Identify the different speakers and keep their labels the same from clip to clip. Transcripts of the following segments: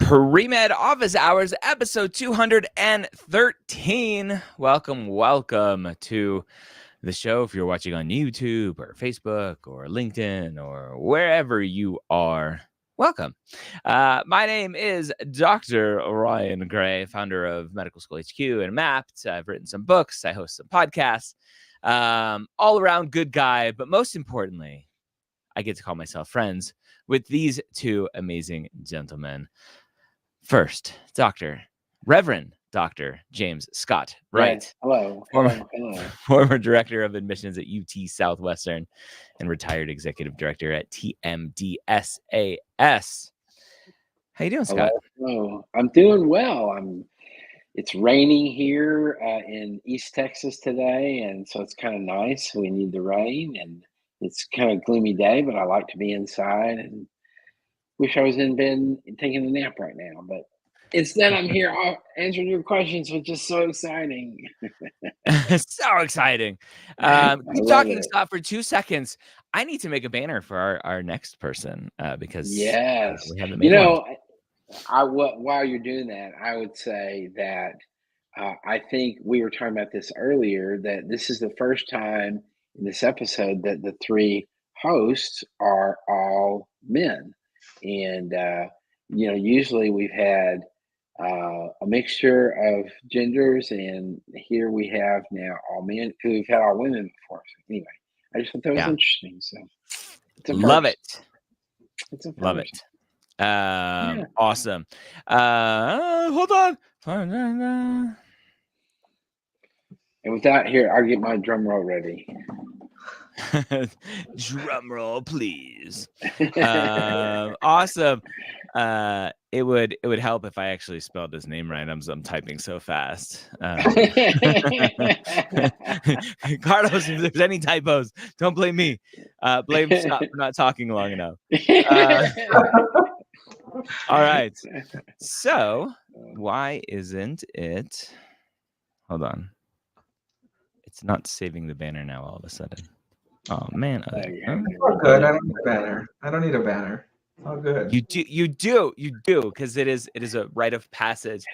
Speaker 1: Premed Office Hours, episode 213. Welcome to the show. If you're watching on YouTube or Facebook or LinkedIn or wherever you are, welcome. My name is Dr. Ryan Gray, founder of Medical School HQ and Mapped. I've written some books. I host some podcasts. All around good guy, but most importantly, I get to call myself friends with these two amazing gentlemen. First, Reverend Dr. James Scott Wright.
Speaker 2: Yes. Hello.
Speaker 1: Former director of admissions at UT Southwestern and retired executive director at TMDSAS. How you doing, Scott?
Speaker 2: Hello. I'm doing well. It's raining here in East Texas today, and so it's kind of nice. We need the rain, and it's kind of gloomy day, but I like to be inside and wish I was in bed taking a nap right now, but instead I'm here answering your questions, which is so exciting.
Speaker 1: So exciting. Keep talking, Scott, for 2 seconds. I need to make a banner for our next person because
Speaker 2: yes,
Speaker 1: we haven't made one.
Speaker 2: While you're doing that, I would say that I think we were talking about this earlier, that this is the first time in this episode that the three hosts are all men. And, usually we've had a mixture of genders, and here we have now all men, because we've had all women before. So anyway, I just thought that was interesting. So it's
Speaker 1: love it.
Speaker 2: It's a
Speaker 1: love it. Awesome. Hold on.
Speaker 2: And with that, here, I'll get my drum roll ready.
Speaker 1: Drum roll, please. Awesome. It would help if I actually spelled his name right. I'm typing so fast. Carlos, if there's any typos, don't blame me. Blame Scott for not talking long enough. All right. So why isn't it? Hold on. It's not saving the banner now all of a sudden. Oh man.
Speaker 3: Oh, good. I don't need a banner. Oh, good.
Speaker 1: You do, because it is a rite of passage.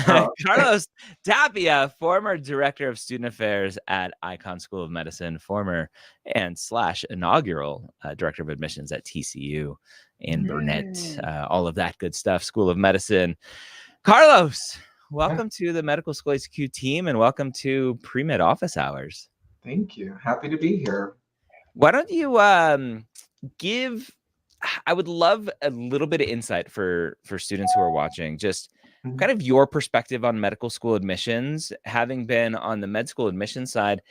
Speaker 1: Oh. Carlos Tapia, former director of student affairs at Icahn School of Medicine, former and / inaugural director of admissions at TCU and Burnett, all of that good stuff, School of Medicine. Carlos, welcome to the Medical School HQ team, and welcome to Premed Office Hours.
Speaker 3: Thank you. Happy to be here.
Speaker 1: Why don't you I would love a little bit of insight for students who are watching, just kind of your perspective on medical school admissions, having been on the med school admissions side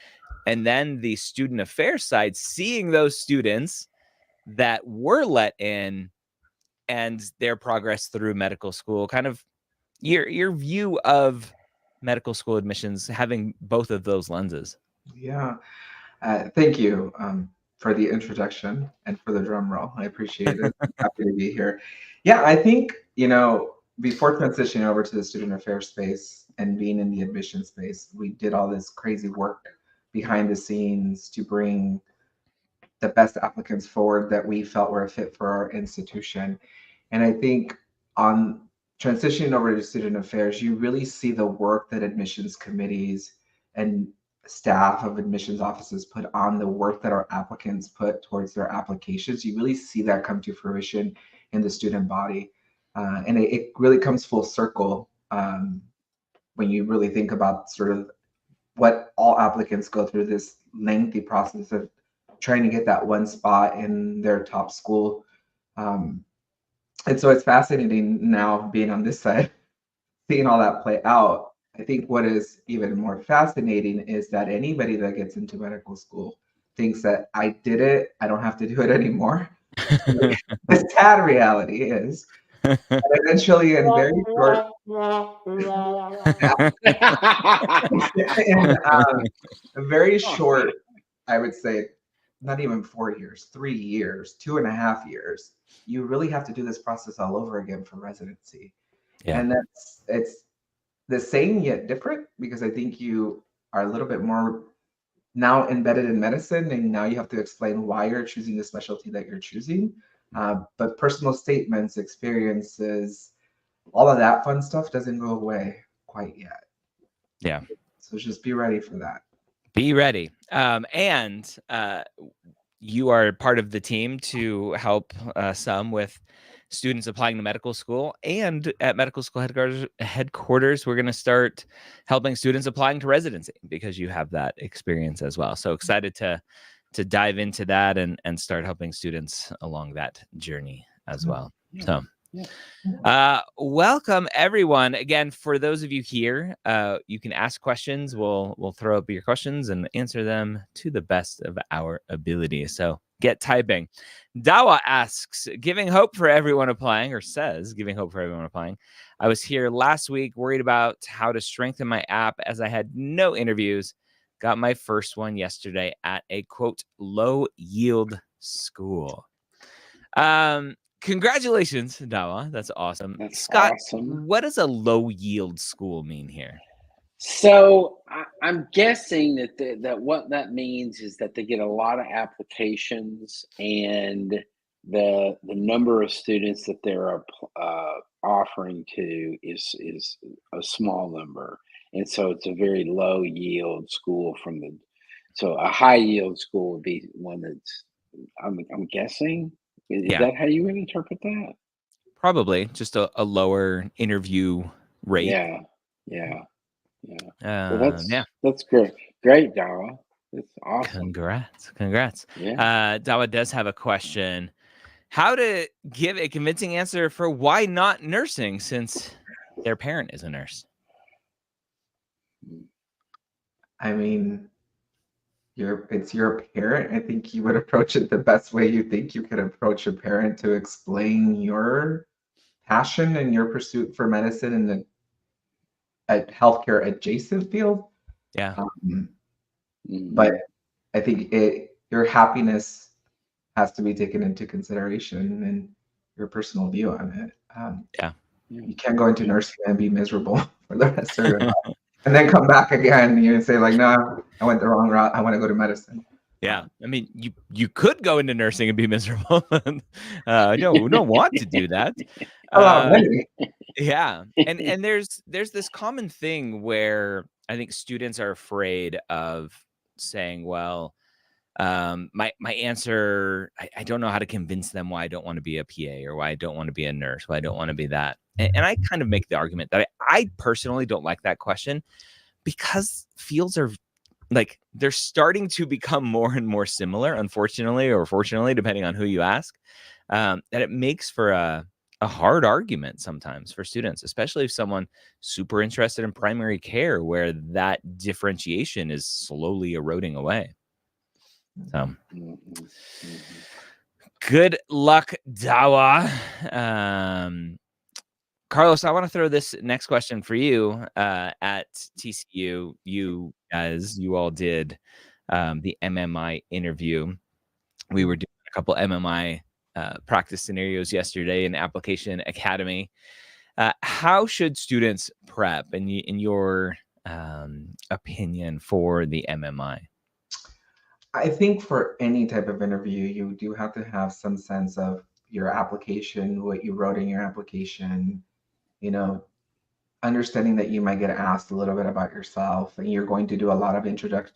Speaker 1: and then the student affairs side, seeing those students that were let in and their progress through medical school, kind of your view of medical school admissions, having both of those lenses.
Speaker 3: Yeah. Thank you for the introduction and for the drum roll. I appreciate it. Happy to be here. Yeah, I think, before transitioning over to the student affairs space and being in the admission space, we did all this crazy work behind the scenes to bring the best applicants forward that we felt were a fit for our institution. And I think on transitioning over to student affairs, you really see the work that admissions committees and staff of admissions offices put on, the work that our applicants put towards their applications. You really see that come to fruition in the student body. And it really comes full circle when you really think about sort of what all applicants go through, this lengthy process of trying to get that one spot in their top school. And so it's fascinating now being on this side, seeing all that play out. I think what is even more fascinating is that anybody that gets into medical school thinks that I did it, I don't have to do it anymore. The sad reality is that eventually in very short, I would say, not even 4 years, 3 years, 2.5 years, you really have to do this process all over again for residency. Yeah. And it's the same yet different, because I think you are a little bit more now embedded in medicine, and now you have to explain why you're choosing the specialty that you're choosing. But personal statements, experiences, all of that fun stuff doesn't go away quite yet.
Speaker 1: Yeah.
Speaker 3: So just be ready for that.
Speaker 1: Be ready. And you are part of the team to help some with students applying to medical school. And at medical school headquarters, we're going to start helping students applying to residency because you have that experience as well. So excited to dive into that and start helping students along that journey as well. So welcome everyone. Again, for those of you here, you can ask questions. We'll throw up your questions and answer them to the best of our ability. So get typing. Dawa asks, giving hope for everyone applying, or says, giving hope for everyone applying. I was here last week worried about how to strengthen my app as I had no interviews. Got my first one yesterday at a quote low yield school. Congratulations, Dawa. That's awesome.
Speaker 2: That's
Speaker 1: Scott,
Speaker 2: awesome.
Speaker 1: what does a low yield school mean here?
Speaker 2: So I'm guessing that what that means is that they get a lot of applications, and the number of students that they're offering to is a small number, and so it's a very low yield school from the. So a high yield school would be one that's. I'm guessing. Is
Speaker 1: Yeah,
Speaker 2: that how you would interpret that?
Speaker 1: probably just a lower interview rate.
Speaker 2: Yeah, yeah. Yeah. Well,
Speaker 1: Yeah.
Speaker 2: that's great. Great, Dara. That's awesome.
Speaker 1: Congrats.
Speaker 2: Yeah.
Speaker 1: Dawa does have a question. How to give a convincing answer for why not nursing since their parent is a nurse?
Speaker 3: I mean, it's your parent. I think you would approach it the best way you think you could approach a parent to explain your passion and your pursuit for medicine in a healthcare adjacent field.
Speaker 1: Yeah.
Speaker 3: But I think your happiness has to be taken into consideration and your personal view on it.
Speaker 1: Yeah.
Speaker 3: You can't go into nursing and be miserable for the rest of your life. And then come back again and you say like, no, I went the wrong route. I want to go to medicine.
Speaker 1: Yeah, I mean, you could go into nursing and be miserable. No, we don't want to do that. Yeah, and there's this common thing where I think students are afraid of saying, well, my answer, I don't know how to convince them why I don't want to be a PA or why I don't want to be a nurse, why I don't want to be that. And I kind of make the argument that I personally don't like that question because fields are like they're starting to become more and more similar, unfortunately or fortunately, depending on who you ask, that it makes for a hard argument sometimes for students, especially if someone super interested in primary care where that differentiation is slowly eroding away. So good luck, Dawa. Carlos, I want to throw this next question for you. At TCU, you all did the MMI interview. We were doing a couple MMI practice scenarios yesterday in Application Academy. How should students prep, in your opinion, for the MMI?
Speaker 3: I think for any type of interview, you do have to have some sense of your application, what you wrote in your application, understanding that you might get asked a little bit about yourself, and you're going to do a lot of introducing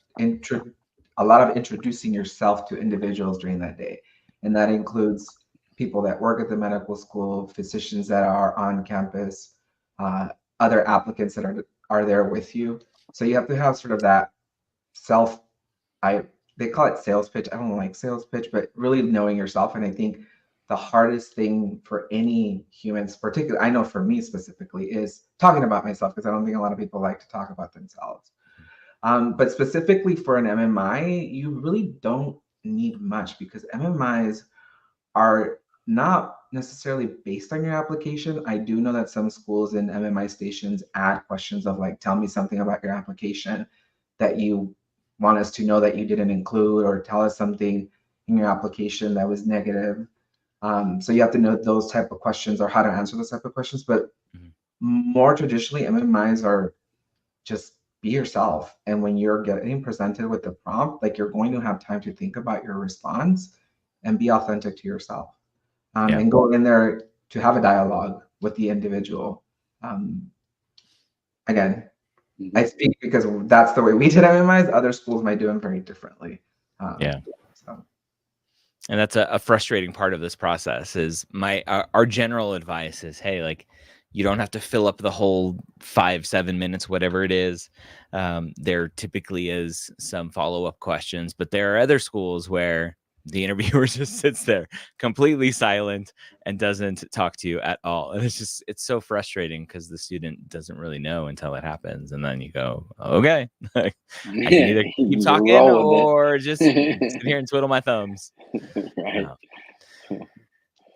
Speaker 3: yourself to individuals during that day. And that includes people that work at the medical school, physicians that are on campus, other applicants that are there with you. So you have to have sort of that they call it sales pitch. I don't like sales pitch, but really knowing yourself. And I think the hardest thing for any humans, particularly, I know for me specifically, is talking about myself, because I don't think a lot of people like to talk about themselves. But specifically for an MMI, you really don't need much because MMIs are not necessarily based on your application. I do know that some schools in MMI stations add questions of like, tell me something about your application that you want us to know that you didn't include, or tell us something in your application that was negative. So you have to know those type of questions or how to answer those type of questions. But more traditionally, MMIs are just be yourself. And when you're getting presented with the prompt, like you're going to have time to think about your response and be authentic to yourself. And go in there to have a dialogue with the individual. Again, I speak because that's the way we did MMIs. Other schools might do them very differently.
Speaker 1: Yeah.
Speaker 3: So.
Speaker 1: And that's a frustrating part of this process is our general advice is, hey, like, you don't have to fill up the whole 5-7 minutes, whatever it is. There typically is some follow-up questions, but there are other schools where the interviewer just sits there completely silent and doesn't talk to you at all. And it's so frustrating because the student doesn't really know until it happens. And then you go, okay, I can either keep talking or just sit here and twiddle my thumbs.
Speaker 2: Right.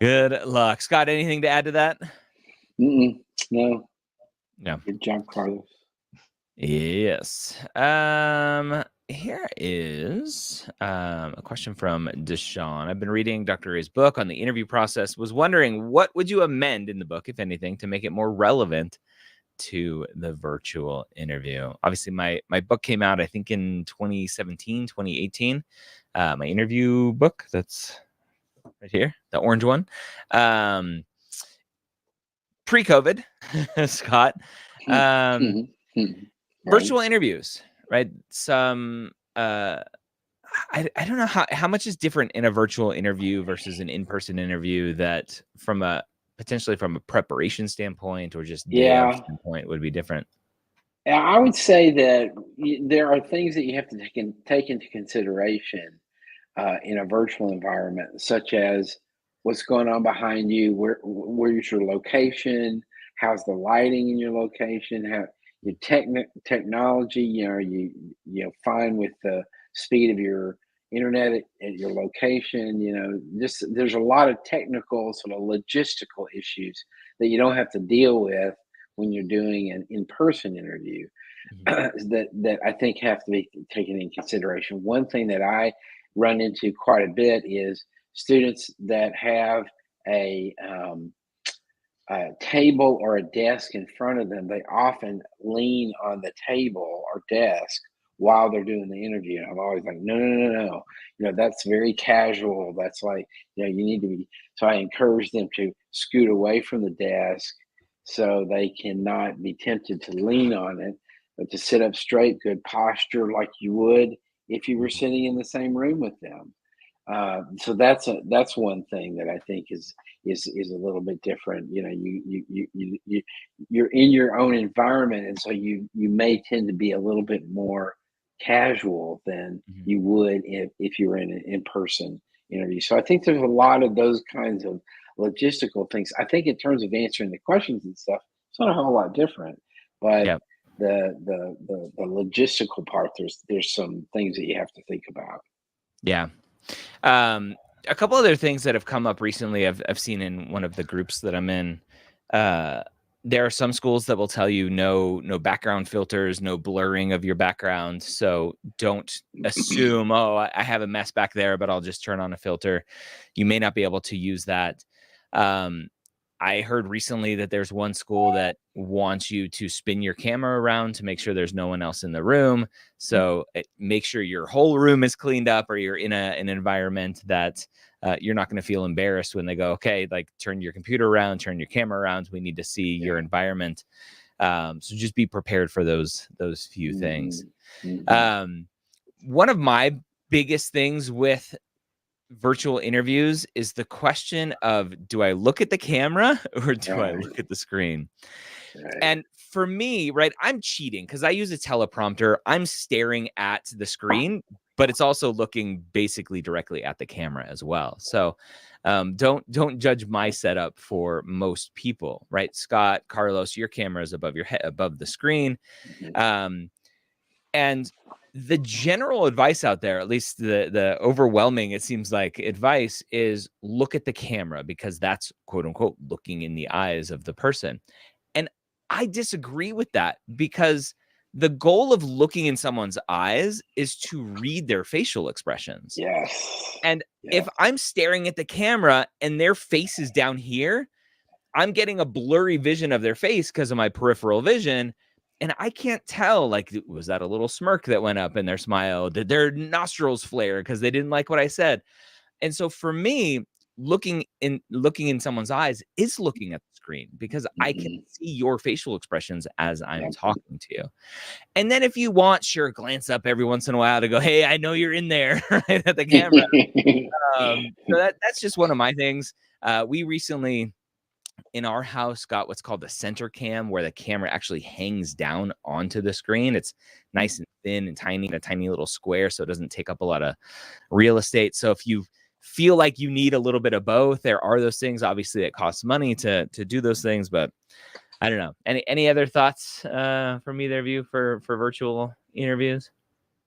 Speaker 1: Good luck. Scott, anything to add to that?
Speaker 2: No.
Speaker 1: No.
Speaker 2: Good job, Carlos.
Speaker 1: Yes. Here is a question from Deshaun. I've been reading Dr. Ray's book on the interview process. Was wondering, what would you amend in the book, if anything, to make it more relevant to the virtual interview? Obviously, my book came out, I think, in 2017, 2018. My interview book, that's right here, the orange one. Pre-COVID, Scott. Virtual interviews, right? Some I don't know how much is different in a virtual interview versus an in-person interview, that potentially from a preparation standpoint or just day of standpoint would be different.
Speaker 2: I would say that there are things that you have to take into consideration in a virtual environment, such as what's going on behind you, where's your location, how's the lighting in your location, how your technology, you know, fine with the speed of your internet at your location, just there's a lot of technical sort of logistical issues that you don't have to deal with when you're doing an in-person interview. that I think have to be taken in consideration. One thing that I run into quite a bit is students that have a table or a desk in front of them. They often lean on the table or desk while they're doing the interview. And I'm always like, no, no, no, no, no. That's very casual. That's like, you need to be. So I encourage them to scoot away from the desk so they cannot be tempted to lean on it, but to sit up straight, good posture like you would if you were sitting in the same room with them. So that's one thing that I think is a little bit different. You're in your own environment, and so you may tend to be a little bit more casual than you would if you were in an in-person interview. So I think there's a lot of those kinds of logistical things. I think in terms of answering the questions and stuff, it's not a whole lot different, but
Speaker 1: Yep.
Speaker 2: the logistical part, there's some things that you have to think about.
Speaker 1: Yeah. A couple other things that have come up recently, I've seen in one of the groups that I'm in. There are some schools that will tell you no background filters, no blurring of your background. So don't assume, oh, I have a mess back there, but I'll just turn on a filter. You may not be able to use that. I heard recently that there's one school that wants you to spin your camera around to make sure there's no one else in the room. So make sure your whole room is cleaned up, or you're in an environment that you're not going to feel embarrassed when they go, okay, like turn your computer around, turn your camera around. We need to see your environment. So just be prepared for those few things. One of my biggest things with virtual interviews is the question of, do I look at the camera or do I look at the screen?
Speaker 2: Right.
Speaker 1: And for me, right, I'm cheating because I use a teleprompter. I'm staring at the screen, but it's also looking basically directly at the camera as well. So don't judge my setup for most people, right? Scott, Carlos, your camera is above your head, above the screen. And the general advice out there, at least the overwhelming, it seems like, advice is look at the camera, because that's quote unquote looking in the eyes of the person. And I disagree with that, because the goal of looking in someone's eyes is to read their facial expressions.
Speaker 2: Yes.
Speaker 1: And if I'm staring at the camera and their face is down here, I'm getting a blurry vision of their face because of my peripheral vision. And I can't tell, like, was that a little smirk that went up in their smile? Did their nostrils flare because they didn't like what I said? And so for me, looking in someone's eyes is looking at the screen, because I can see your facial expressions as I'm talking to you. And then if you want, sure, glance up every once in a while to go, hey, I know you're in there, right, at the camera. So that's just one of my things. We recently in our house got what's called the center cam, where the camera actually hangs down onto the screen. It's nice and thin and tiny, in a tiny little square, so it doesn't take up a lot of real estate. So if you feel like you need a little bit of both, there are those things. Obviously, it costs money to do those things, but I don't know. Any other thoughts from either of you for virtual interviews?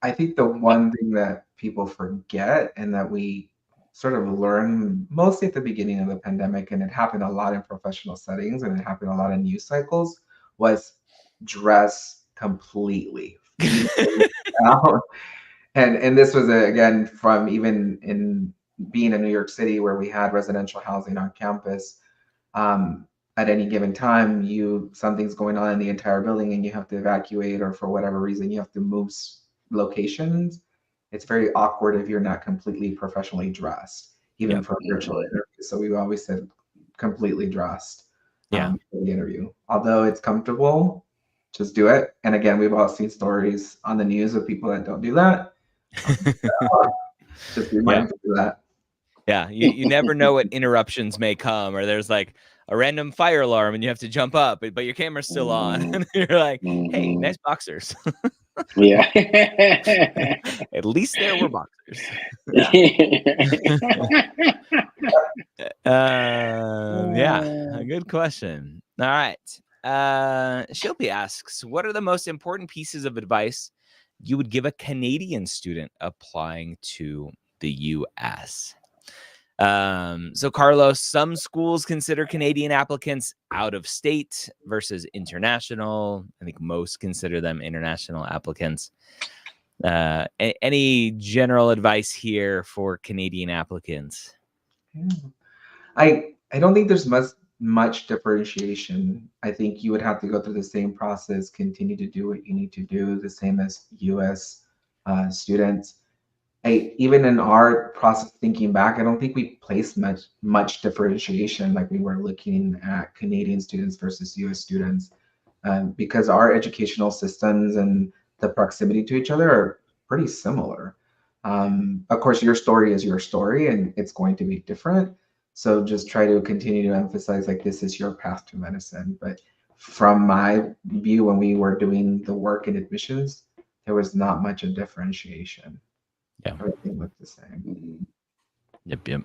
Speaker 3: I think the one thing that people forget and that we sort of learn mostly at the beginning of the pandemic, and it happened a lot in professional settings and it happened a lot in news cycles, was dress completely. You know, and this was again from even in being in New York City where we had residential housing on campus. Um, at any given time, something's going on in the entire building and you have to evacuate, or for whatever reason you have to move locations. It's very awkward if you're not completely professionally dressed, even for a virtual interview. So we always said completely dressed for the interview. Although it's comfortable, just do it. And again, we've all seen stories on the news of people that don't do that. Just be mindful of that.
Speaker 1: Yeah, you never know what interruptions may come, or there's like a random fire alarm and you have to jump up, but your camera's still on. And you're like, hey, nice boxers.
Speaker 2: Yeah.
Speaker 1: At least there were boxers.
Speaker 3: Yeah.
Speaker 1: Yeah, a good question. All right. Shilpi asks, what are the most important pieces of advice you would give a Canadian student applying to the US? So Carlos, some schools consider Canadian applicants out of state versus international. I think most consider them international applicants. Any general advice here for Canadian applicants?
Speaker 3: I don't think there's much differentiation. I think you would have to go through the same process, continue to do what you need to do, the same as US students. Even in our process thinking back, I don't think we placed much differentiation like we were looking at Canadian students versus US students, because our educational systems and the proximity to each other are pretty similar. Of course, your story is your story and it's going to be different. So just try to continue to emphasize like this is your path to medicine. But from my view, when we were doing the work in admissions, there was not much of differentiation.
Speaker 1: Yeah.
Speaker 3: Everything looked the same.
Speaker 1: Yep.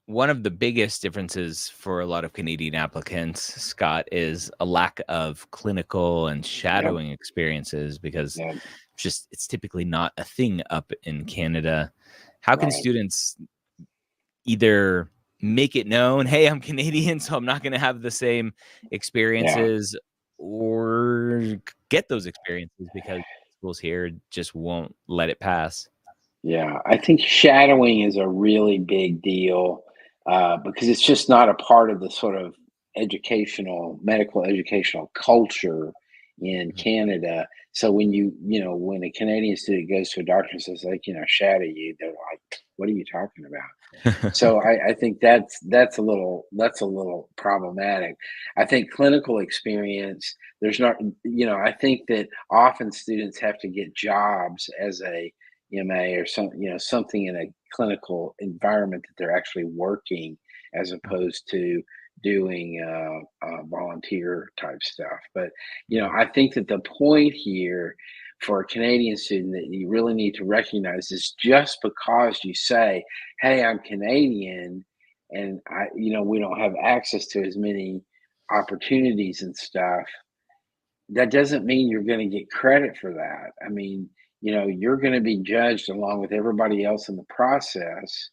Speaker 1: One of the biggest differences for a lot of Canadian applicants, Scott, is a lack of clinical and shadowing experiences, because it's typically not a thing up in Canada. How can students either make it known, hey, I'm Canadian, so I'm not going to have the same experiences, or get those experiences because schools here just won't let it pass?
Speaker 2: Yeah, I think shadowing is a really big deal, because it's just not a part of the sort of medical educational culture in Canada. So when a Canadian student goes to a doctor and says, like, shadow you, they're like, what are you talking about? So I think that's a little problematic. I think clinical experience, there's not, I think that often students have to get jobs as a EMA or something in a clinical environment that they're actually working, as opposed to doing volunteer type stuff. But I think that the point here for a Canadian student that you really need to recognize is, just because you say, "Hey, I'm Canadian," and we don't have access to as many opportunities and stuff, that doesn't mean you're going to get credit for that. I mean, you're going to be judged along with everybody else in the process.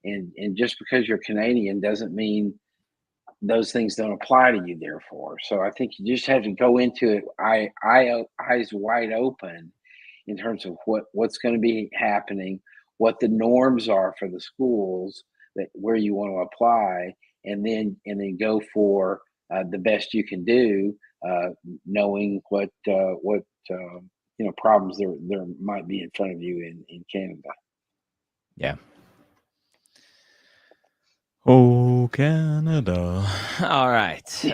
Speaker 2: And just because you're Canadian doesn't mean those things don't apply to you, therefore. So I think you just have to go into it eyes wide open in terms of what's going to be happening, what the norms are for the schools that where you want to apply, and then go for the best you can do, knowing what problems there might be in front of you in Canada.
Speaker 1: Yeah. Oh, Canada. All right.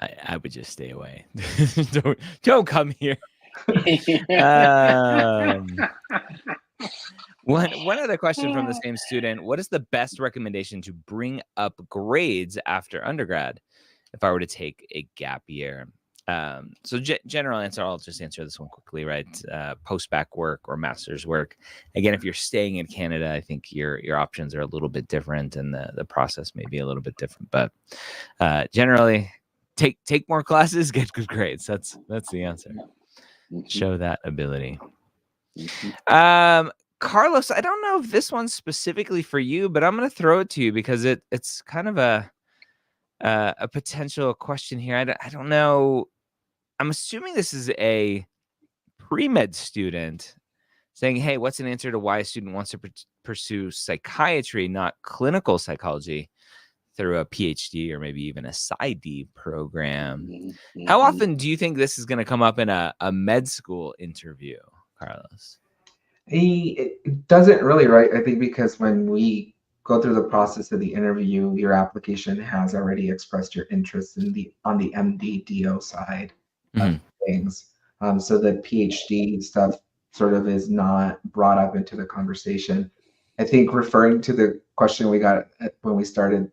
Speaker 1: I would just stay away. don't come here. Um, one other question from the same student: what is the best recommendation to bring up grades after undergrad if I were to take a gap year? So general answer, I'll just answer this one quickly, right? Post-bac work or master's work. Again, if you're staying in Canada, I think your options are a little bit different and the process may be a little bit different. But generally, take more classes, get good grades. That's the answer. Show that ability. Carlos, I don't know if this one's specifically for you, but I'm going to throw it to you because it's kind of a potential question here. I don't know. I'm assuming this is a pre-med student saying, hey, what's an answer to why a student wants to pursue psychiatry, not clinical psychology, through a PhD or maybe even a PsyD program? How often do you think this is going to come up in a med school interview, Carlos?
Speaker 3: It doesn't really, right? I think because when we go through the process of the interview, your application has already expressed your interest in on the MD/DO side of things. So the PhD stuff sort of is not brought up into the conversation. I think referring to the question we got when we started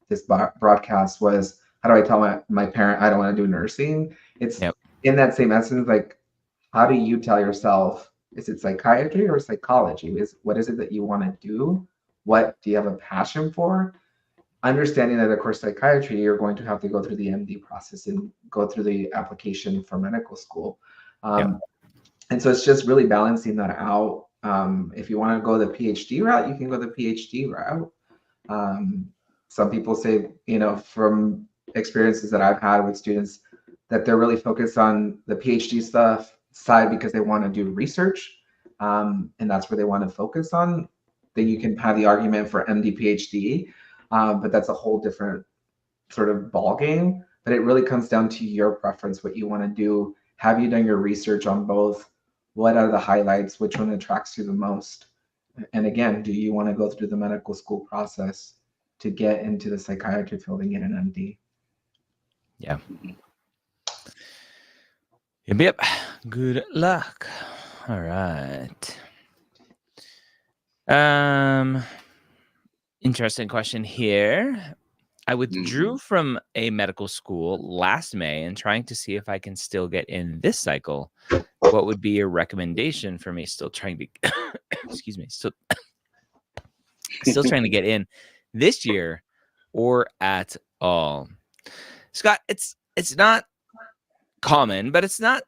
Speaker 3: this broadcast was, how do I tell my parent I don't want to do nursing? It's in that same essence, like, how do you tell yourself, is it psychiatry or psychology? What is it that you want to do? What do you have a passion for? Understanding that, of course, psychiatry, you're going to have to go through the MD process and go through the application for medical school. And so it's just really balancing that out. If you want to go the PhD route, you can go the PhD route. Some people say, from experiences that I've had with students, that they're really focused on the PhD stuff side because they want to do research, and that's where they want to focus on. Then you can have the argument for MD, PhD, but that's a whole different sort of ball game. But it really comes down to your preference, what you want to do. Have you done your research on both? What are the highlights? Which one attracts you the most? And again, do you want to go through the medical school process to get into the psychiatry field and get an MD?
Speaker 1: Yeah. Yep. Good luck. All right. Interesting question here. I withdrew from a medical school last May and trying to see if I can still get in this cycle. What would be your recommendation for me still trying to excuse me, still trying to get in this year or at all? Scott, it's not common, but it's not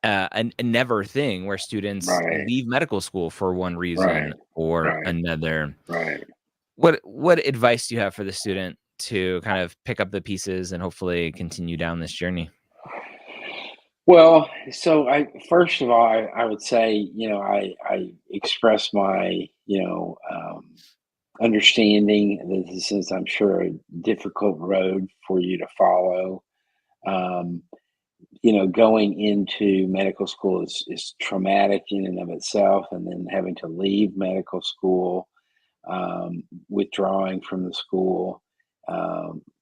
Speaker 1: a never thing where students leave medical school for one reason or another. What advice do you have for the student to kind of pick up the pieces and hopefully continue down this journey?
Speaker 2: Well, so first of all, I would say, I express my, understanding that this is, I'm sure, a difficult road for you to follow. Um, going into medical school is traumatic in and of itself, and then having to leave medical school, withdrawing from the school,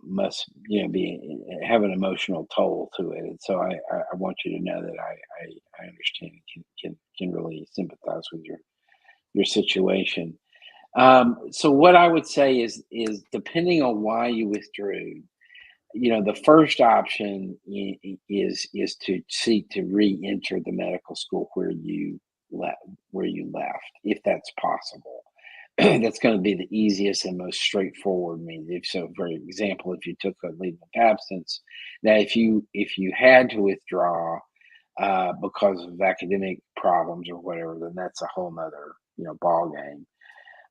Speaker 2: must be have an emotional toll to it. And so I want you to know that I understand and can really sympathize with your situation. So what I would say is depending on why you withdrew, the first option is to seek to re-enter the medical school where you left, if that's possible. That's going to be the easiest and most straightforward means. If so, for example, if you took a leave of absence, now if you had to withdraw because of academic problems or whatever, then that's a whole nother ball game.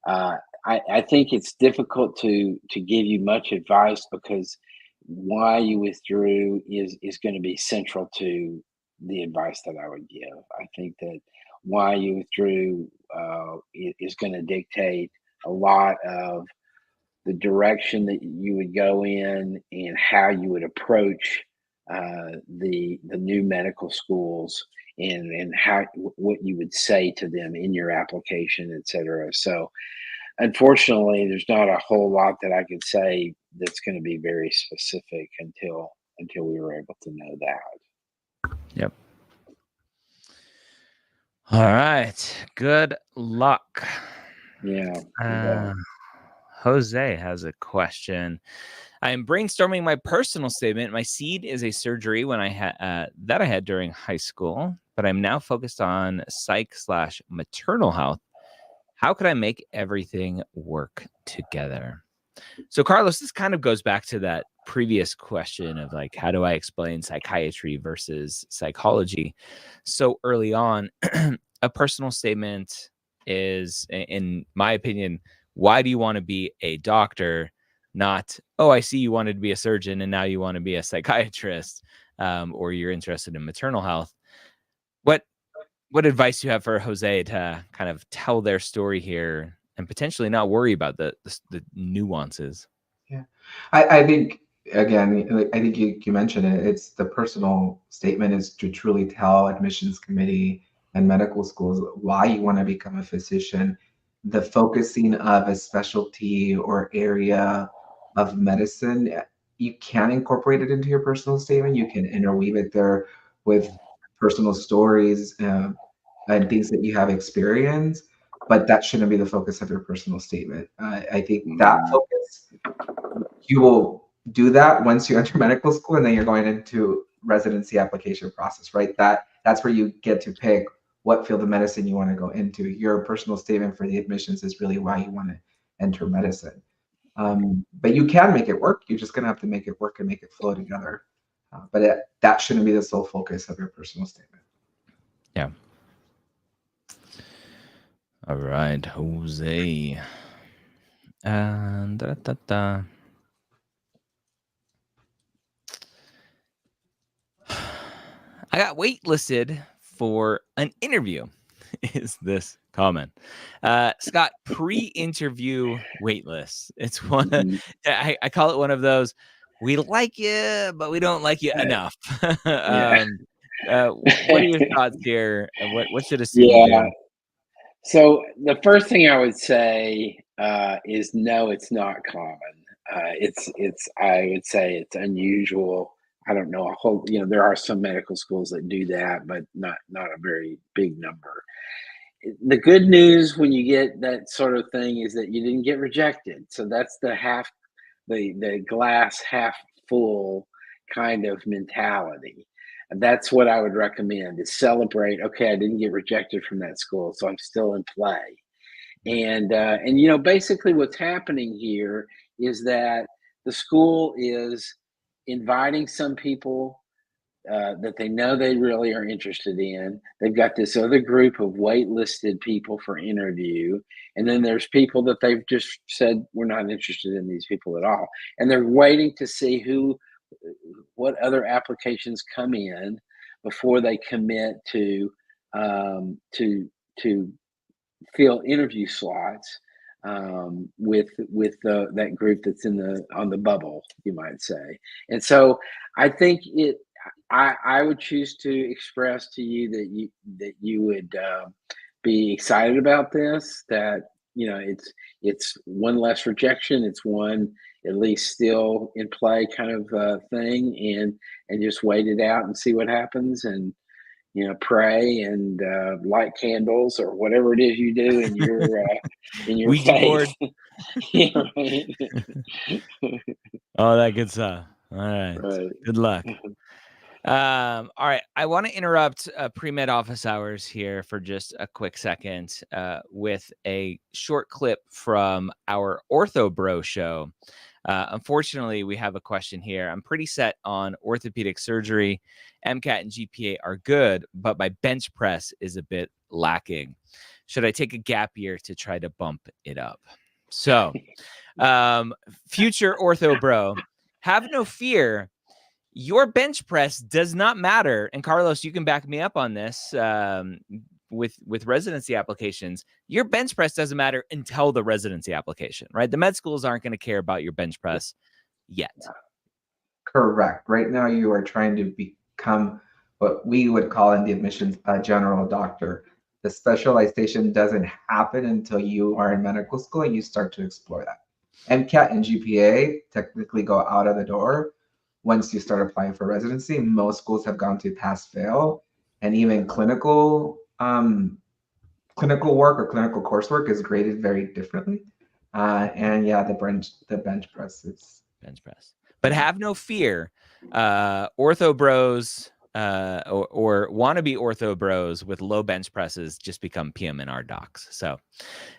Speaker 2: I think it's difficult to give you much advice because why you withdrew is going to be central to the advice that I would give. I think that why you withdrew is going to dictate a lot of the direction that you would go in and how you would approach the new medical schools and how what you would say to them in your application, etc. So unfortunately, there's not a whole lot that I could say that's going to be very specific until we were able to know that.
Speaker 1: Yep. All right. Good luck.
Speaker 2: Yeah.
Speaker 1: Jose has a question. I am brainstorming my personal statement. My seed is a surgery when I had that I had during high school, but I'm now focused on psych/maternal health. How could I make everything work together? So, Carlos, this kind of goes back to that previous question of like, how do I explain psychiatry versus psychology? So early on, a personal statement is, in my opinion, why do you want to be a doctor? Not, oh, I see you wanted to be a surgeon and now you want to be a psychiatrist, or you're interested in maternal health. What advice do you have for Jose to kind of tell their story here and potentially not worry about the nuances?
Speaker 3: Yeah, I think again, I think you mentioned it. It's the personal statement is to truly tell admissions committee and medical schools why you want to become a physician. The focusing of a specialty or area of medicine, you can incorporate it into your personal statement. You can interweave it there with personal stories and things that you have experienced, but that shouldn't be the focus of your personal statement. I think that focus you will do that once you enter medical school and then you're going into residency application process, right? That's where you get to pick what field of medicine you want to go into. Your personal statement for the admissions is really why you want to enter medicine. But you can make it work. You're just going to have to make it work and make it flow together. But that shouldn't be the sole focus of your personal statement.
Speaker 1: Yeah. All right, Jose. And I got waitlisted for an interview. Is this comment? Scott, pre-interview waitlist. It's one. I call it one of those. We like you, but we don't like you enough.
Speaker 2: Yeah.
Speaker 1: What are your thoughts here? What should a student do?
Speaker 2: So the first thing I would say is no, it's not common. It's I would say it's unusual. I don't know a whole. There are some medical schools that do that, but not a very big number. The good news when you get that sort of thing is that you didn't get rejected. So that's the glass half full kind of mentality. And that's what I would recommend is celebrate. Okay, I didn't get rejected from that school, so I'm still in play. And basically what's happening here is that the school is inviting some people that they know they really are interested in. They've got this other group of waitlisted people for interview, and then there's people that they've just said we're not interested in these people at all, and they're waiting to see what other applications come in before they commit to fill interview slots with that group that's on the bubble, you might say. And so I think I would choose to express to you that you would be excited about this. That it's one less rejection. It's one at least still in play kind of thing, and just wait it out and see what happens, and pray and light candles or whatever it is you do in your
Speaker 1: Ouija
Speaker 2: faith.
Speaker 1: board.
Speaker 2: Right.
Speaker 1: Oh, that good stuff. All right.
Speaker 2: Right.
Speaker 1: Good luck. All right. I want to interrupt pre-med office hours here for just a quick second with a short clip from our Ortho Bro show. Unfortunately, we have a question here. I'm pretty set on orthopedic surgery. MCAT and GPA are good, but my bench press is a bit lacking. Should I take a gap year to try to bump it up? So, future Ortho Bro, have no fear. Your bench press does not matter. And Carlos, you can back me up on this. With residency applications, your bench press doesn't matter until the residency application, right? The med schools aren't going to care about your bench press yet.
Speaker 3: Correct. Right now, you are trying to become what we would call in the admissions a general doctor. The specialization doesn't happen until you are in medical school and you start to explore that. MCAT and GPA technically go out of the door once you start applying for residency. Most schools have gone to pass fail, and even clinical work or clinical coursework is graded very differently. And yeah, the bench press is
Speaker 1: Bench press. But have no fear. Ortho bros or wannabe ortho bros with low bench presses just become PM&R docs. So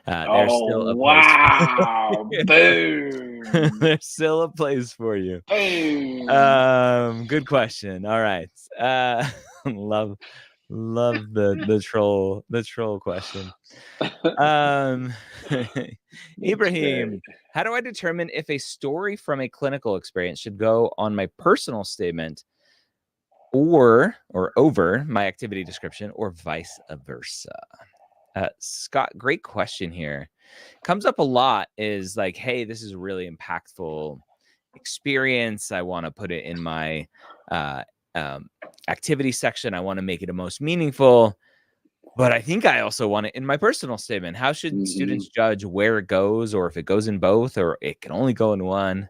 Speaker 1: there's still a place.
Speaker 2: Wow. Boom.
Speaker 1: There's still a place for you.
Speaker 2: Boom.
Speaker 1: Good question. All right. Love the troll question. Ibrahim, how do I determine if a story from a clinical experience should go on my personal statement or over my activity description, or vice versa? Scott, great question here. Comes up a lot is like, hey, this is a really impactful experience. I want to put it in my activity section. I want to make it the most meaningful. But I think I also want it in my personal statement. How should students judge where it goes, or if it goes in both, or it can only go in one?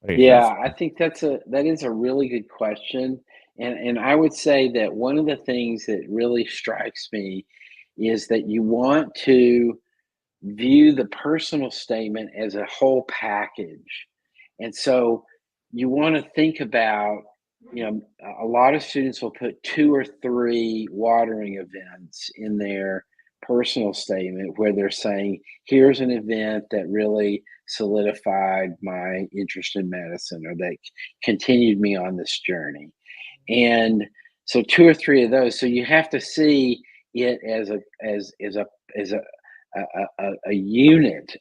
Speaker 2: Yeah, I think that is a really good question. And I would say that one of the things that really strikes me is that you want to view the personal statement as a whole package. And so you want to think about, a lot of students will put two or three watering events in their personal statement where they're saying, here's an event that really solidified my interest in medicine or that continued me on this journey. And so two or three of those. So you have to see it as a unit,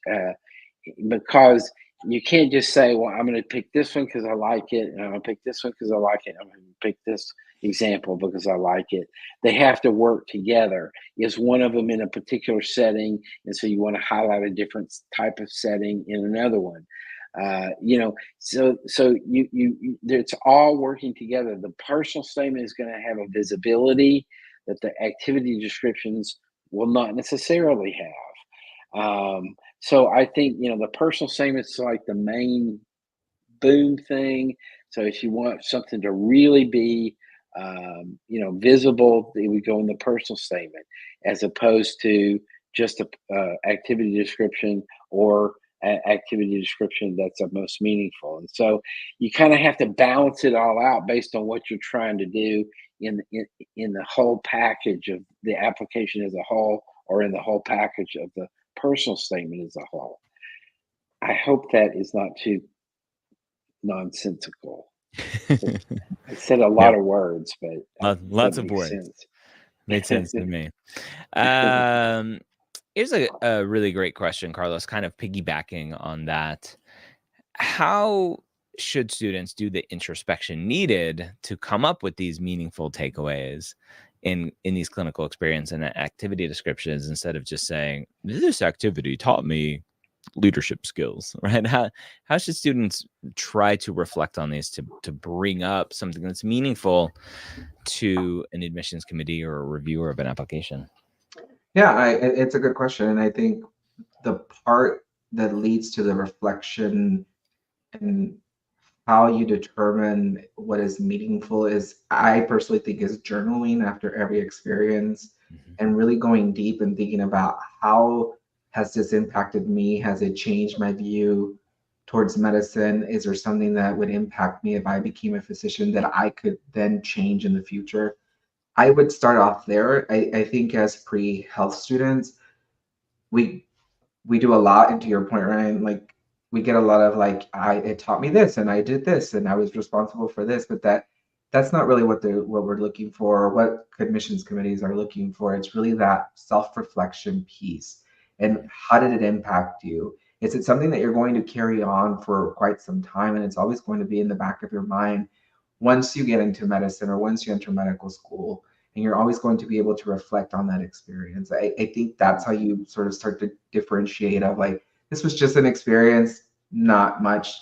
Speaker 2: because you can't just say, well, I'm going to pick this one because I like it, and I'm going to pick this one because I like it, I'm going to pick this example because I like it. They have to work together. Is one of them in a particular setting, and so you want to highlight a different type of setting in another one. So it's all working together. The personal statement is going to have a visibility that the activity descriptions will not necessarily have. So I think, the personal statement is like the main boom thing. So if you want something to really be, visible, it would go in the personal statement as opposed to just a activity description or activity description that's the most meaningful. And so you kind of have to balance it all out based on what you're trying to do in in, in the whole package of the application as a whole, or in the whole package of the personal statement as a whole. I hope that is not too nonsensical. I said a lot
Speaker 1: Yep.
Speaker 2: of words, but
Speaker 1: Lots
Speaker 2: that
Speaker 1: of
Speaker 2: makes
Speaker 1: words.
Speaker 2: sense.
Speaker 1: Made sense to me. Here's a really great question, Carlos, kind of piggybacking on that. How should students do the introspection needed to come up with these meaningful takeaways in these clinical experience and activity descriptions, instead of just saying, this activity taught me leadership skills, right? How should students try to reflect on these to bring up something that's meaningful to an admissions committee or a reviewer of an application?
Speaker 3: Yeah, it's a good question, and I think the part that leads to the reflection and how you determine what is meaningful is, I personally think, is journaling after every experience and really going deep and thinking about how has this impacted me? Has it changed my view towards medicine? Is there something that would impact me if I became a physician that I could then change in the future? I would start off there. I think as pre-health students, we we do a lot, and to your point, Ryan, like we get a lot of like, it taught me this and I did this and I was responsible for this, but that's not really what we're looking for, or what admissions committees are looking for. It's really that self-reflection piece. And how did it impact you? Is it something that you're going to carry on for quite some time, and it's always going to be in the back of your mind once you get into medicine or once you enter medical school, and you're always going to be able to reflect on that experience? I think that's how you sort of start to differentiate of like, this was just an experience, not much.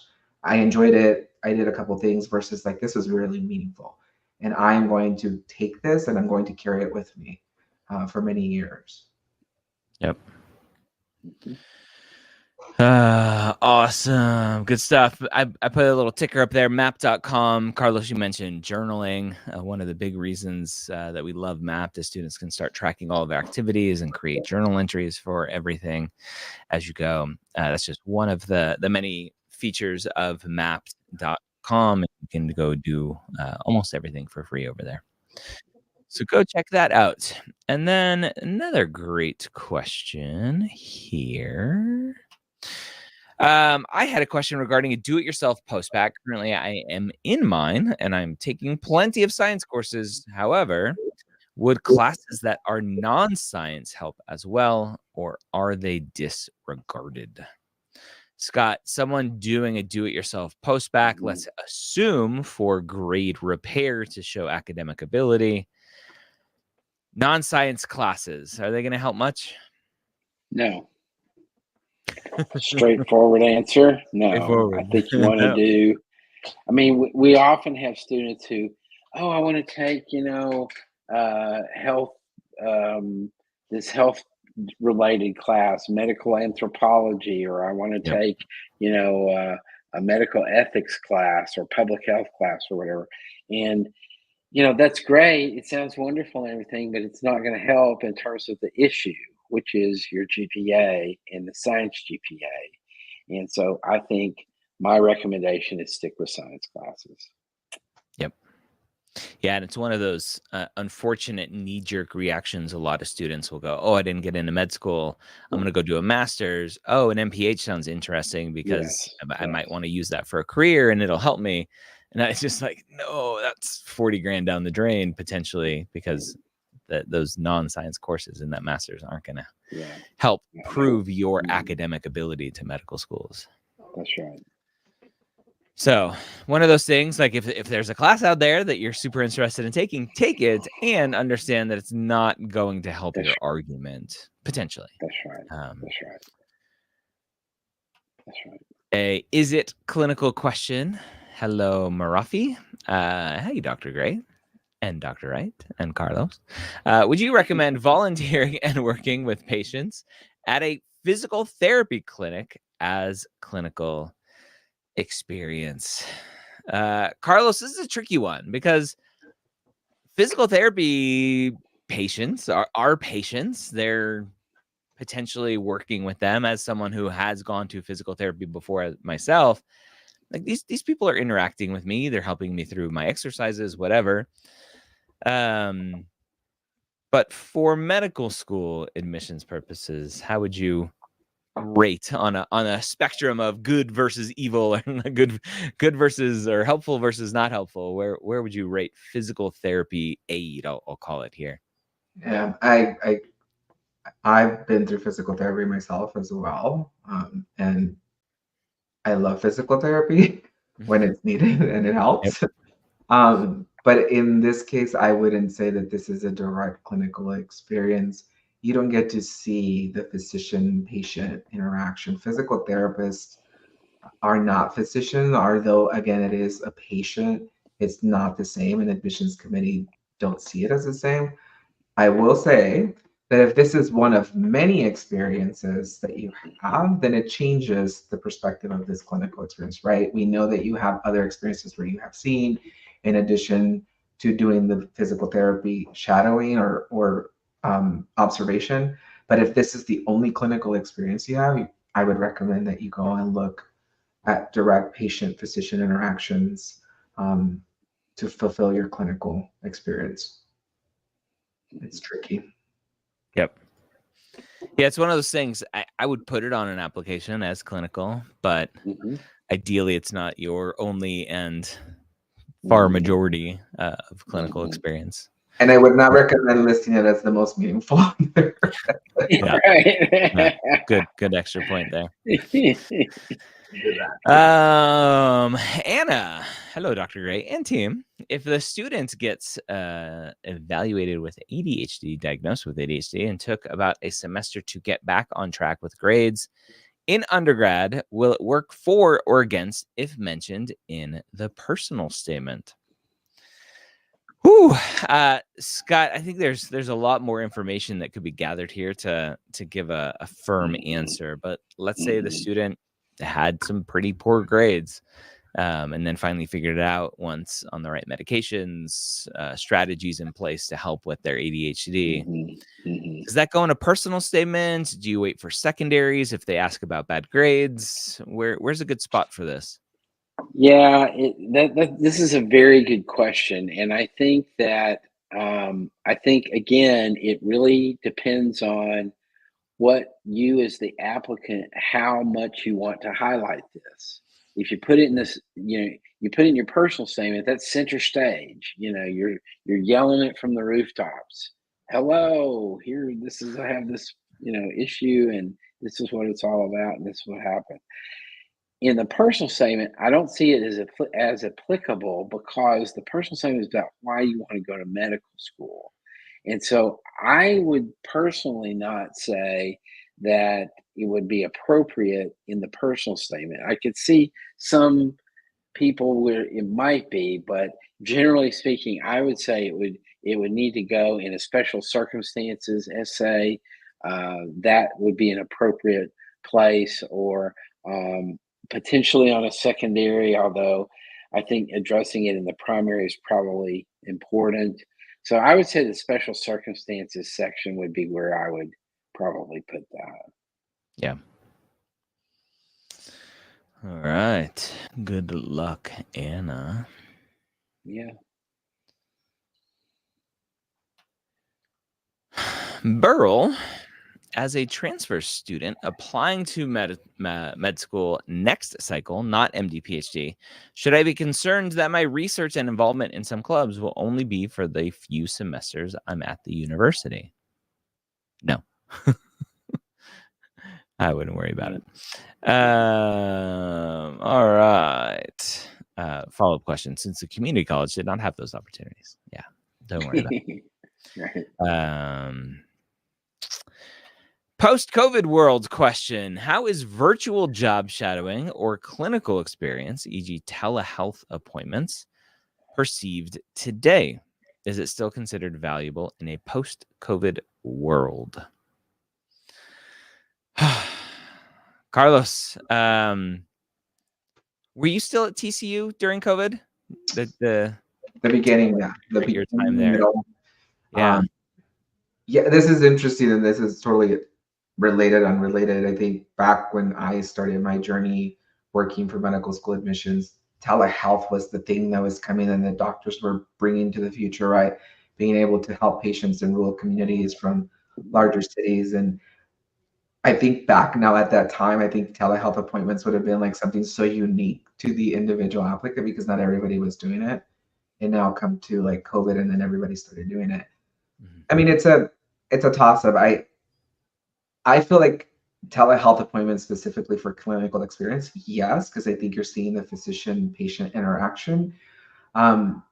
Speaker 3: I enjoyed it. I did a couple things, versus like, this was really meaningful. and I'm going to take this and I'm going to carry it with me for many years.
Speaker 1: Yep. Awesome. Good stuff. I put a little ticker up there, map.com. Carlos, you mentioned journaling. One of the big reasons that we love Mapped is students can start tracking all of their activities and create journal entries for everything as you go. That's just one of the many features of mapped.com. You can go do almost everything for free over there. So go check that out. And then another great question here. I had a question regarding a do-it-yourself postback. Currently, I am in mine, and I'm taking plenty of science courses. However, would classes that are non-science help as well, or are they disregarded? Scott, someone doing a do-it-yourself postback, let's assume for grade repair to show academic ability. Non-science classes, are they going to help much?
Speaker 2: No. Straightforward answer. No.
Speaker 1: Straightforward.
Speaker 2: I think you want to do. I mean, we often have students who, I want to take, health, this health related class, medical anthropology, or I want to
Speaker 1: Yep.
Speaker 2: take, a medical ethics class or public health class or whatever. And that's great. It sounds wonderful and everything, but it's not going to help in terms of the issue, which is your GPA and the science GPA. And so I think my recommendation is stick with science classes.
Speaker 1: Yep. Yeah, and it's one of those unfortunate knee-jerk reactions. A lot of students will go, "Oh, I didn't get into med school. I'm going to go do a master's. Oh, an MPH sounds interesting because I might want to use that for a career and it'll help me." And it's just like, no, that's 40 grand down the drain potentially, because those non-science courses in that master's aren't going to help prove your academic ability to medical schools.
Speaker 2: That's right.
Speaker 1: So one of those things, like if there's a class out there that you're super interested in taking, take it and understand that it's not going to help your argument potentially.
Speaker 2: That's right. That's right. That's right.
Speaker 1: A is it clinical question? Hello, Marafi. Hey, Dr. Gray and Dr. Wright and Carlos. Would you recommend volunteering and working with patients at a physical therapy clinic as clinical experience? Carlos, this is a tricky one because physical therapy patients are patients. They're potentially working with them. As someone who has gone to physical therapy before myself, like these people are interacting with me. They're helping me through my exercises, whatever. But for medical school admissions purposes, how would you rate on a spectrum of good versus evil, and good versus, or helpful versus not helpful? Where would you rate physical therapy aid? I'll call it here.
Speaker 3: Yeah, I've been through physical therapy myself as well, and I love physical therapy when it's needed and it helps. Yep. But in this case, I wouldn't say that this is a direct clinical experience. You don't get to see the physician-patient interaction. Physical therapists are not physicians, although again, it is a patient. It's not the same, and admissions committee don't see it as the same. I will say that if this is one of many experiences that you have, then it changes the perspective of this clinical experience, right? We know that you have other experiences where you have seen, in addition to doing the physical therapy shadowing or observation. But if this is the only clinical experience you have, I would recommend that you go and look at direct patient-physician interactions to fulfill your clinical experience. It's tricky.
Speaker 1: Yep. Yeah, it's one of those things. I would put it on an application as clinical, but ideally it's not your only and far majority of clinical experience.
Speaker 3: And I would not recommend listing it as the most meaningful.
Speaker 1: Yeah. Yeah. Good extra point there. Anna, hello, Dr. Gray and team. If the student gets evaluated with ADHD, diagnosed with ADHD, and took about a semester to get back on track with grades in undergrad, will it work for or against if mentioned in the personal statement? Whew. Scott, I think there's a lot more information that could be gathered here to give a firm answer. But let's say the student had some pretty poor grades, and then finally figured it out once on the right medications, strategies in place to help with their ADHD. Does that go in a personal statement? Do you wait for secondaries if they ask about bad grades? Where's a good spot for this?
Speaker 2: Yeah, this is a very good question, and I think that I think again, it really depends on what you as the applicant, how much you want to highlight this. If you put it in this, you put it in your personal statement, that's center stage. You're yelling it from the rooftops. Hello, here, I have this, issue, and this is what it's all about, and this is what happened. In the personal statement, I don't see it as applicable because the personal statement is about why you want to go to medical school. And so I would personally not say that it would be appropriate in the personal statement. I could see some people where it might be, but generally speaking, I would say it would need to go in a special circumstances essay. That would be an appropriate place, or potentially on a secondary, although I think addressing it in the primary is probably important. So I would say the special circumstances section would be where I would probably put that.
Speaker 1: Yeah. All right. Good luck, Anna.
Speaker 2: Yeah.
Speaker 1: Burl, as a transfer student applying to med school next cycle, not MD PhD, should I be concerned that my research and involvement in some clubs will only be for the few semesters I'm at the university? No. I wouldn't worry about it. All right. Follow-up question. Since the community college did not have those opportunities. Yeah, don't worry about it.
Speaker 2: Right.
Speaker 1: Post-COVID world question. How is virtual job shadowing or clinical experience, e.g. telehealth appointments, perceived today? Is it still considered valuable in a post-COVID world? Carlos, were you still at TCU during COVID? The
Speaker 3: beginning, yeah, the
Speaker 1: your
Speaker 3: beginning,
Speaker 1: time there.
Speaker 3: middle.
Speaker 1: Yeah.
Speaker 3: Yeah, this is interesting, and this is totally related, unrelated. I think back when I started my journey working for medical school admissions, telehealth was the thing that was coming, and the doctors were bringing to the future, right? Being able to help patients in rural communities from larger cities. And I think back now at that time, I think telehealth appointments would have been like something so unique to the individual applicant because not everybody was doing it. And now come to like COVID, and then everybody started doing it. I mean, it's a toss up. I feel like telehealth appointments specifically for clinical experience, yes, because I think you're seeing the physician-patient interaction. Um,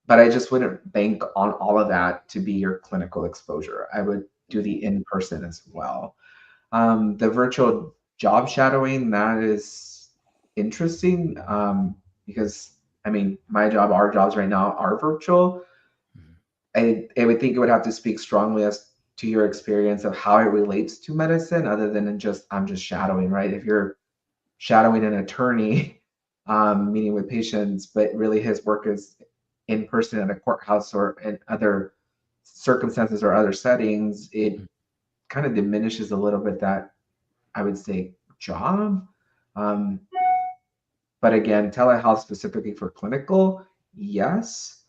Speaker 3: but I just wouldn't bank on all of that to be your clinical exposure. I would do the in-person as well. The virtual job shadowing, that is interesting, because I mean, my job, our jobs right now are virtual. I would think it would have to speak strongly as to your experience of how it relates to medicine, other than just I'm just shadowing, right? If you're shadowing an attorney, meeting with patients, but really his work is in person at a courthouse or in other circumstances or other settings, it kind of diminishes a little bit that, I would say, job. Um, but again, telehealth specifically for clinical, yes,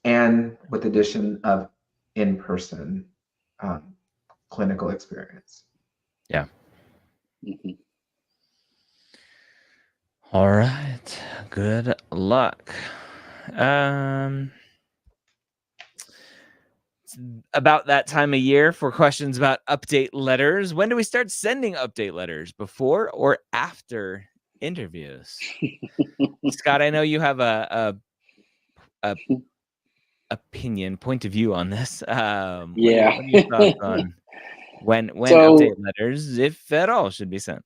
Speaker 3: and with addition of in-person um, clinical experience.
Speaker 1: Yeah.
Speaker 2: Mhm.
Speaker 1: All right. Good luck. It's about that time of year for questions about update letters. When do we start sending update letters? Before or after interviews? Scott, I know you have a point of view on this.
Speaker 2: Yeah.
Speaker 1: What are your thoughts on when
Speaker 2: So
Speaker 1: update letters, if at all, should be sent?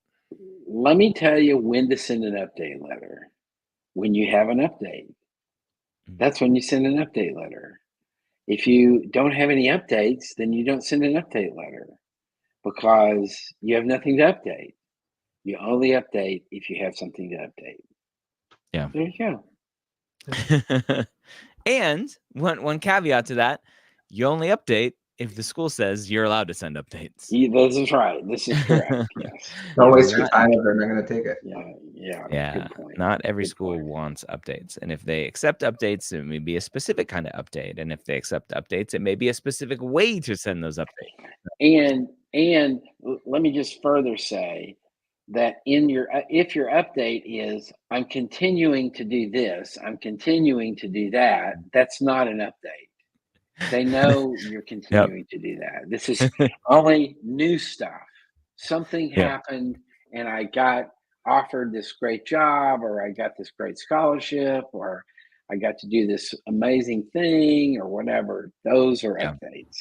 Speaker 2: let me tell you when to send an update letter. When you have an update. that's when you send an update letter. If you don't have any updates, then you don't send an update letter because you have nothing to update. You only update if you have something to update.
Speaker 1: Yeah.
Speaker 2: There you go.
Speaker 1: And one caveat to that, you only update if the school says you're allowed to send updates.
Speaker 2: This is right. This is correct. Yes.
Speaker 3: Don't
Speaker 2: Yeah.
Speaker 3: waste your time if they're not going to take it.
Speaker 2: Yeah. Good point.
Speaker 1: Not every
Speaker 2: Good
Speaker 1: school
Speaker 2: point.
Speaker 1: wants updates. And if they accept updates, it may be a specific kind of update. And if they accept updates, it may be a specific way to send those updates.
Speaker 2: And let me just further say that if your update is I'm continuing to do this, I'm continuing to do that, that's not an update. They know you're continuing to do that. This is only new stuff. Something
Speaker 1: Yep.
Speaker 2: happened and I got offered this great job, or I got this great scholarship, or I got to do this amazing thing, or whatever. Those are
Speaker 1: Yeah.
Speaker 2: updates.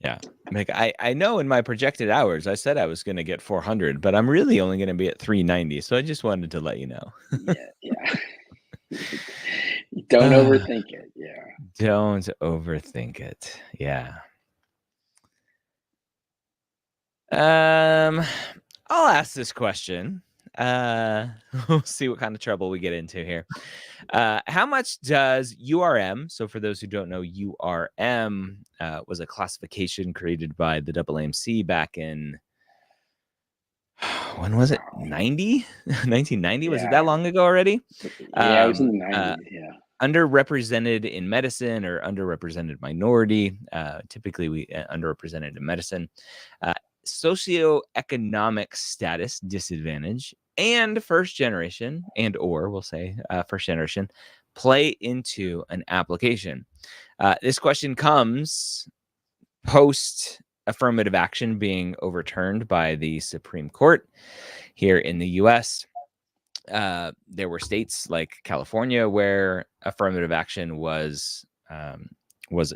Speaker 1: Yeah. Like I know in my projected hours, I said I was going to get 400, but I'm really only going to be at 390. So I just wanted to let you know.
Speaker 2: Yeah. Don't overthink it. Yeah.
Speaker 1: Don't overthink it. Yeah. I'll ask this question. We'll see what kind of trouble we get into here. How much does URM, so for those who don't know, URM was a classification created by the AAMC back in, when was it? 90? 1990? Was it that long ago already?
Speaker 2: Yeah, it was in the 90s. Yeah.
Speaker 1: Underrepresented in medicine or underrepresented minority, typically we underrepresented in medicine, socioeconomic status disadvantage, and first generation, and or we'll say first generation, play into an application. This question comes post affirmative action being overturned by the Supreme Court here in the US. There were states like California where affirmative action was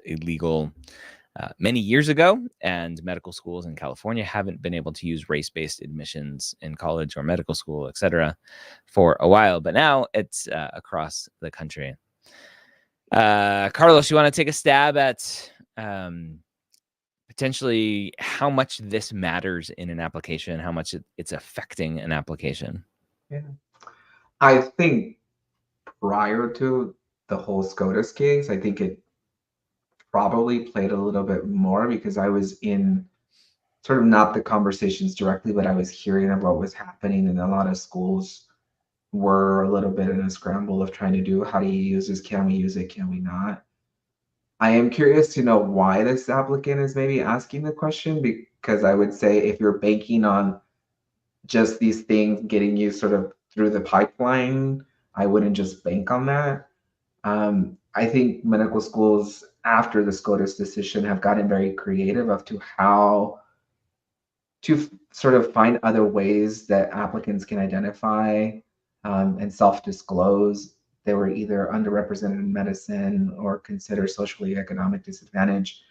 Speaker 1: illegal many years ago, and medical schools in California haven't been able to use race-based admissions in college or medical school, etc., for a while. But now it's across the country. Carlos, you want to take a stab at potentially how much this matters in an application, how much it's affecting an application?
Speaker 3: Yeah. I think prior to the whole SCOTUS case, I think it probably played a little bit more because I was in sort of not the conversations directly, but I was hearing about what was happening, and a lot of schools were a little bit in a scramble of trying to do how do you use this? Can we use it? Can we not? I am curious to know why this applicant is maybe asking the question, because I would say if you're banking on just these things getting you sort of through the pipeline, I wouldn't just bank on that. I think medical schools after the SCOTUS decision have gotten very creative of to how to sort of find other ways that applicants can identify and self-disclose they were either underrepresented in medicine or consider socially economic disadvantage,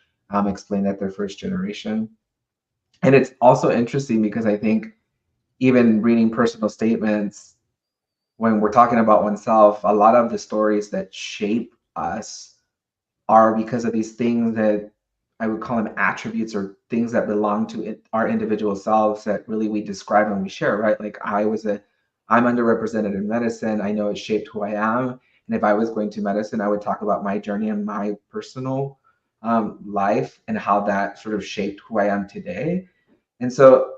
Speaker 3: explain that they're first generation. And it's also interesting because I think even reading personal statements, when we're talking about oneself, a lot of the stories that shape us are because of these things that I would call them attributes or things that belong to our individual selves that really we describe and we share, right? Like I'm underrepresented in medicine. I know it shaped who I am. And if I was going to medicine, I would talk about my journey and my personal life and how that sort of shaped who I am today. And so,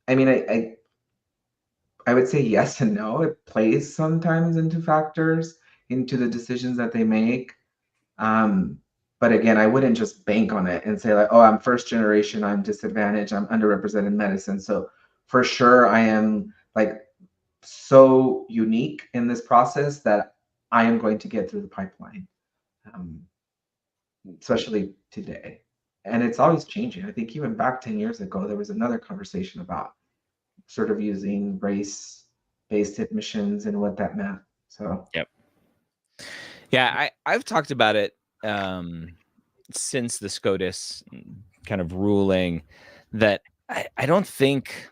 Speaker 3: I mean, I would say yes and no. It plays sometimes into factors, into the decisions that they make. Um, but again, I wouldn't just bank on it and say like, oh, I'm first generation, I'm disadvantaged, I'm underrepresented in medicine. So for sure, I am like so unique in this process that I am going to get through the pipeline, especially today. And it's always changing. I think even back 10 years ago, there was another conversation about sort of using race-based admissions and what that meant. So
Speaker 1: Yep. Yeah, I've talked about it since the SCOTUS kind of ruling that I don't think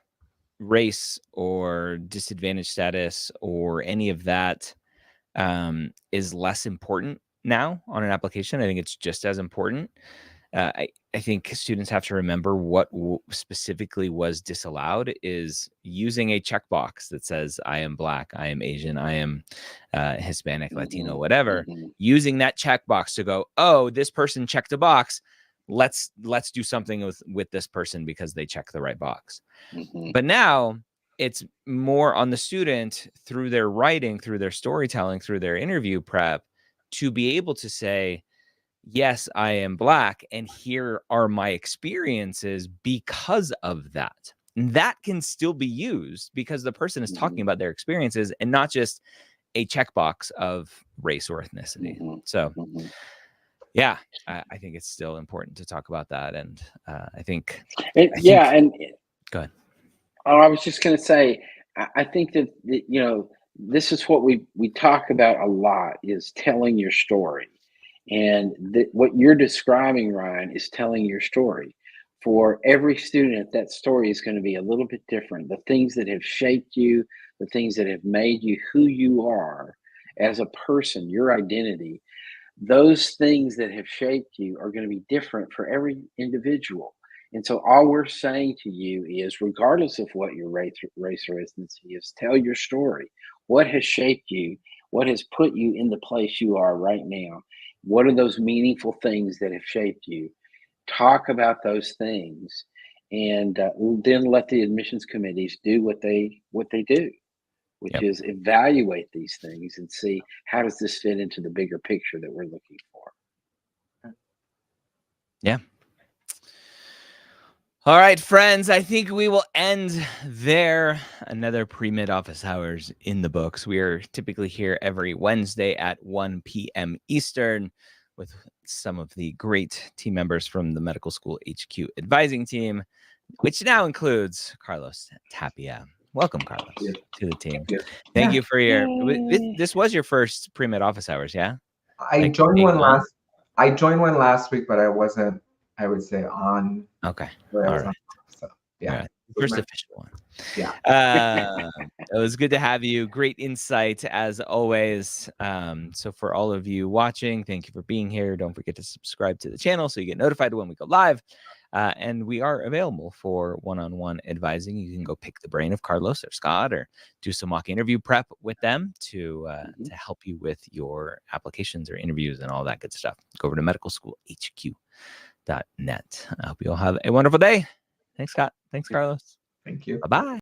Speaker 1: race or disadvantaged status or any of that is less important now on an application. I think it's just as important. I think students have to remember what specifically was disallowed is using a checkbox that says, I am Black, I am Asian, I am Hispanic, Latino, whatever. Using that checkbox to go, oh, this person checked a box. Let's do something with this person because they check the right box. But now it's more on the student through their writing, through their storytelling, through their interview prep to be able to say, yes, I am Black, and here are my experiences because of that. And that can still be used because the person is talking about their experiences and not just a checkbox of race or ethnicity. So, yeah, I think it's still important to talk about that. And I think...
Speaker 2: and
Speaker 1: go ahead.
Speaker 2: Oh, I was just going to say, I think that, this is what we talk about a lot, is telling your story. And what you're describing, Ryan, is telling your story. For every student, that story is going to be a little bit different. The things that have shaped you, the things that have made you who you are as a person, your identity, those things that have shaped you are going to be different for every individual. And so all we're saying to you is, regardless of what your race or ethnicity is, tell your story. What has shaped you? What has put you in the place you are right now? What are those meaningful things that have shaped you? Talk about those things, and then let the admissions committees do what they do, which is evaluate these things and see, how does this fit into the bigger picture that we're looking for.
Speaker 1: Yeah. All right, friends, I think we will end there. Another Premed office hours in the books. We are typically here every Wednesday at 1 p.m. Eastern with some of the great team members from the Medical School HQ advising team, which now includes Carlos Tapia. Welcome, Carlos, to the team. Thank you for your... This was your first Premed office hours, yeah?
Speaker 3: I joined one last week, but I wasn't, I would say, on.
Speaker 1: Okay.
Speaker 3: All
Speaker 1: right.
Speaker 3: So, yeah.
Speaker 1: Right. First official one.
Speaker 3: Yeah.
Speaker 1: It was good to have you. Great insight as always. So for all of you watching, thank you for being here. Don't forget to subscribe to the channel so you get notified when we go live. And we are available for one-on-one advising. You can go pick the brain of Carlos or Scott or do some mock interview prep with them to help you with your applications or interviews and all that good stuff. Go over to medicalschoolhq.net. I hope you all have a wonderful day. Thanks, Scott. Thanks, Carlos.
Speaker 3: Thank you.
Speaker 1: Bye-bye.